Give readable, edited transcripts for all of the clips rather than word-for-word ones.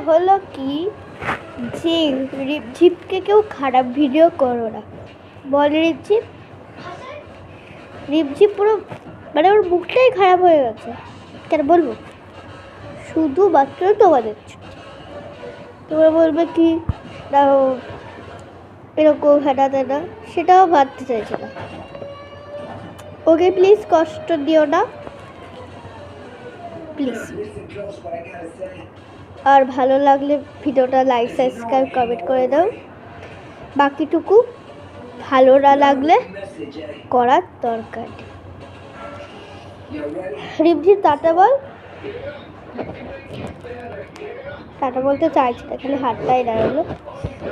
হলো কি যে রিপঝিপকে কেউ খারাপ ভিডিও করো না, বল রিপঝিপ। রিপঝিপ পুরো মানে ওর মুখটাই খারাপ হয়ে গেছে, কেন বলবো, শুধুমাত্র তোমাদের তোমরা বলবে কি না এরকম হেনা তেনা, সেটাও ভাবতে চাইছে না। ওকে প্লিজ কষ্ট দিও না প্লিজ। আর ভালো লাগলে ভিডিওটা লাইক সাবস্ক্রাইব কমেন্ট করে দাও। বাকিটুকু ভালো না লাগলে করার দরকার নেই। রিপঝিপ টাটা বল। টাটা বলতে চাইছি না, খালি হাতটাই দাঁড়ালো।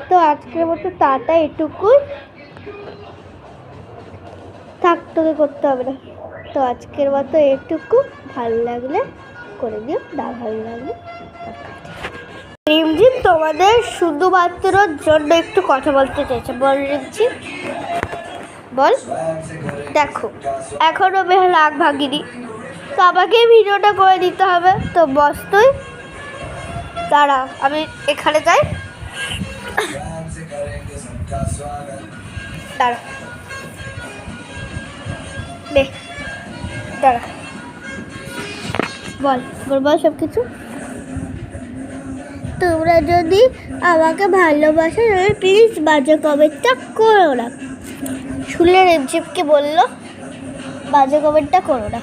তো আজকের মতো টাটা এটুকুই থাক, তোকে করতে হবে না। তো আজকের মতো এটুকু, ভালো লাগলে করে দিও, না ভালো লাগলে রিমঝিম তোমাদের শুধুমাত্র জন্য একটু কথা বলতে চাইছে, বল রিমঝিম বল। দেখো এখনও আমি রাগ ভাগিনি, তো আমাকেই ভিডিওটা করে দিতে হবে। তো বস তুই দাঁড়া, আমি এখানে যাই, দাঁড়া নে, দাঁড়া বল বল বল সব কিছু। তোমরা যদি আমাকে ভালোবাসো তাহলে প্লিজ বাজে কমেন্টটা করো না। শুনলে রিপঝিপকে বললো বাজে কমেন্টটা করো না।